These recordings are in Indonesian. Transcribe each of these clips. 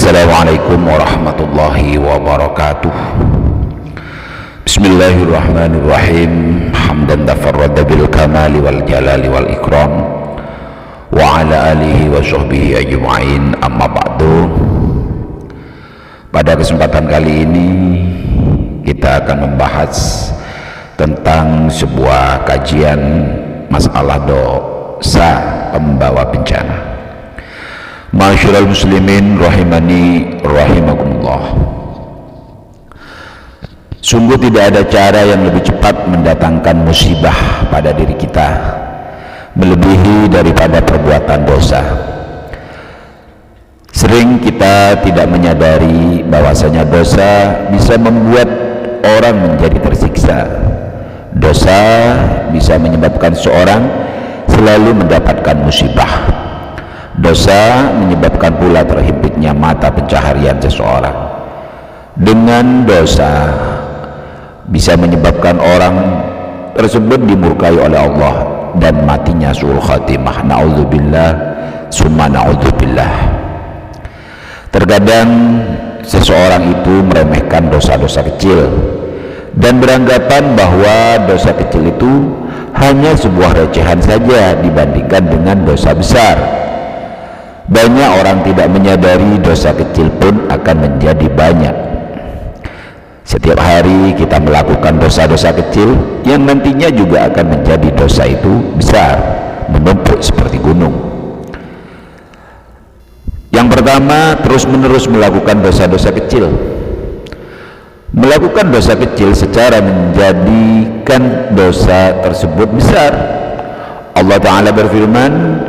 Assalamualaikum warahmatullahi wabarakatuh. Bismillahirrahmanirrahim. Hamdan tafarrada bil kamali wal jalali wal ikram wa ala alihi wa sahbihi ajma'in, amma ba'du. Pada kesempatan kali ini kita akan membahas tentang sebuah kajian masalah dosa pembawa bencana. Ma'asyiral muslimin rahimani rahimakumullah. Sungguh tidak ada cara yang lebih cepat mendatangkan musibah pada diri kita melebihi daripada perbuatan dosa. Sering kita tidak menyadari bahwasanya dosa bisa membuat orang menjadi tersiksa. Dosa bisa menyebabkan seorang selalu mendapatkan musibah. Dosa menyebabkan pula terhimpitnya mata pencaharian seseorang. Dengan dosa bisa menyebabkan orang tersebut dimurkai oleh Allah dan matinya suul khatimah. Na'udzubillah summa na'udzubillah. Terkadang seseorang itu meremehkan dosa-dosa kecil dan beranggapan bahwa dosa kecil itu hanya sebuah recehan saja dibandingkan dengan dosa besar. Banyak orang tidak menyadari dosa kecil pun akan menjadi banyak. Setiap hari kita melakukan dosa-dosa kecil yang nantinya juga akan menjadi dosa itu besar, menumpuk seperti gunung. Yang pertama, terus-menerus melakukan dosa-dosa kecil. Melakukan dosa kecil secara menjadikan dosa tersebut besar. Allah Ta'ala berfirman,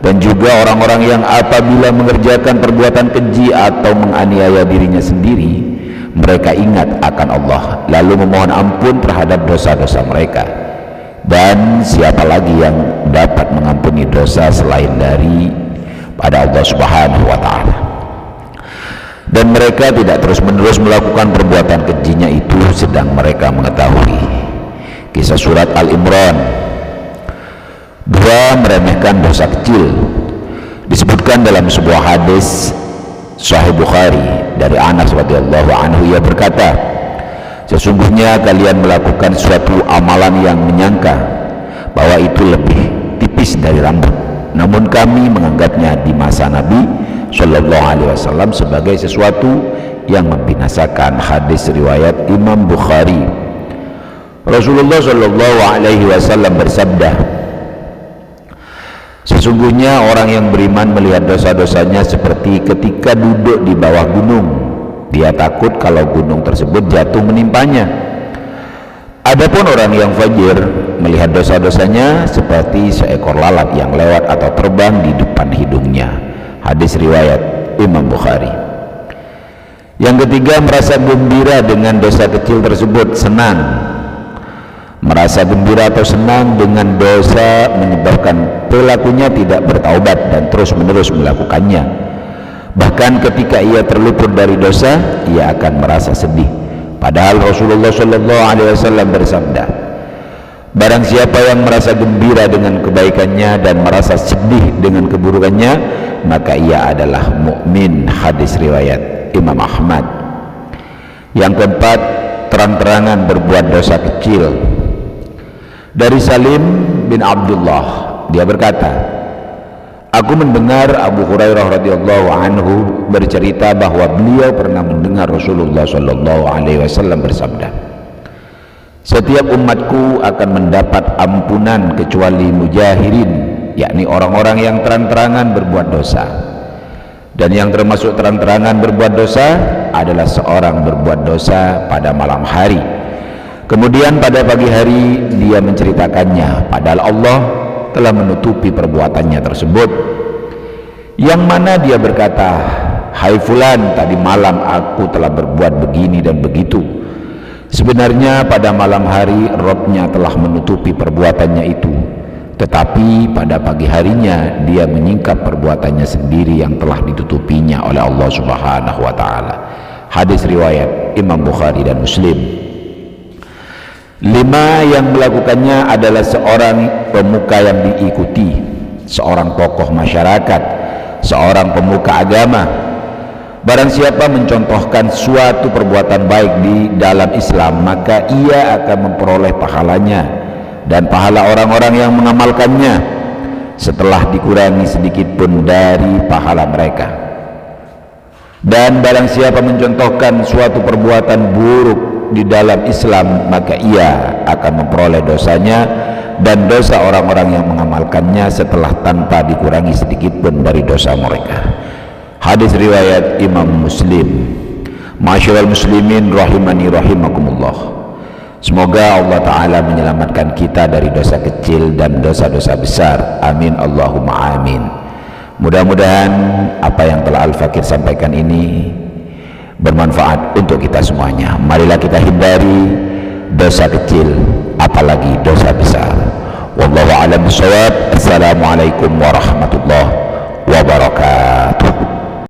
dan juga orang-orang yang apabila mengerjakan perbuatan keji atau menganiaya dirinya sendiri, mereka ingat akan Allah lalu memohon ampun terhadap dosa-dosa mereka. Dan siapa lagi yang dapat mengampuni dosa selain dari pada Allah Subhanahu wa Ta'ala. Dan mereka tidak terus-menerus melakukan perbuatan kejinya itu sedang mereka mengetahui. Kisah surat Al-Imran. Dua, meremehkan dosa kecil. Disebutkan dalam sebuah hadis Sahih Bukhari dari Anas radhiyallahu anhu, ia berkata, sesungguhnya kalian melakukan suatu amalan yang menyangka bahwa itu lebih tipis dari rambut, namun kami menganggapnya di masa Nabi Shallallahu Alaihi Wasallam sebagai sesuatu yang membinasakan. Hadis riwayat Imam Bukhari. Rasulullah Shallallahu Alaihi Wasallam bersabda, sesungguhnya orang yang beriman melihat dosa-dosanya seperti ketika duduk di bawah gunung. Dia takut kalau gunung tersebut jatuh menimpanya. Adapun orang yang fajir melihat dosa-dosanya seperti seekor lalat yang lewat atau terbang di depan hidungnya. Hadis riwayat Imam Bukhari. Yang ketiga, merasa gembira dengan dosa kecil tersebut, senang. Merasa gembira atau senang dengan dosa menyebabkan pelakunya tidak bertaubat dan terus-menerus melakukannya. Bahkan ketika ia terluput dari dosa, ia akan merasa sedih. Padahal Rasulullah Shallallahu Alaihi Wasallam bersabda, barang siapa yang merasa gembira dengan kebaikannya dan merasa sedih dengan keburukannya, maka ia adalah mukmin. Hadis riwayat Imam Ahmad. Yang keempat, terang-terangan berbuat dosa kecil. Dari Salim bin Abdullah, dia berkata, aku mendengar Abu Hurairah radhiyallahu anhu bercerita bahwa beliau pernah mendengar Rasulullah Shallallahu Alaihi Wasallam bersabda, setiap umatku akan mendapat ampunan kecuali mujahirin, yakni orang-orang yang terang-terangan berbuat dosa. Dan yang termasuk terang-terangan berbuat dosa adalah seorang berbuat dosa pada malam hari, kemudian pada pagi hari dia menceritakannya, padahal Allah telah menutupi perbuatannya tersebut. Yang mana dia berkata, hai fulan, tadi malam aku telah berbuat begini dan begitu. Sebenarnya pada malam hari Rabb-nya telah menutupi perbuatannya itu, tetapi pada pagi harinya dia menyingkap perbuatannya sendiri yang telah ditutupinya oleh Allah Subhanahu wa Ta'ala. Hadis riwayat Imam Bukhari dan Muslim. 5, yang melakukannya adalah seorang pemuka yang diikuti, seorang tokoh masyarakat, seorang pemuka agama. Barang siapa mencontohkan suatu perbuatan baik di dalam Islam, maka ia akan memperoleh pahalanya dan pahala orang-orang yang mengamalkannya setelah dikurangi sedikit pun dari pahala mereka. Dan barang siapa mencontohkan suatu perbuatan buruk di dalam Islam, maka ia akan memperoleh dosanya dan dosa orang-orang yang mengamalkannya setelah tanpa dikurangi sedikit pun dari dosa mereka. Hadis riwayat Imam Muslim. Ma'asyiral muslimin rahimani rahimakumullah. Semoga Allah Ta'ala menyelamatkan kita dari dosa kecil dan dosa-dosa besar. Amin Allahumma amin. Mudah-mudahan apa yang telah Al-Fakir sampaikan ini bermanfaat untuk kita semuanya. Marilah kita hindari dosa kecil, apalagi dosa besar. Wallahu a'lam bishawab. Assalamualaikum warahmatullahi wabarakatuh.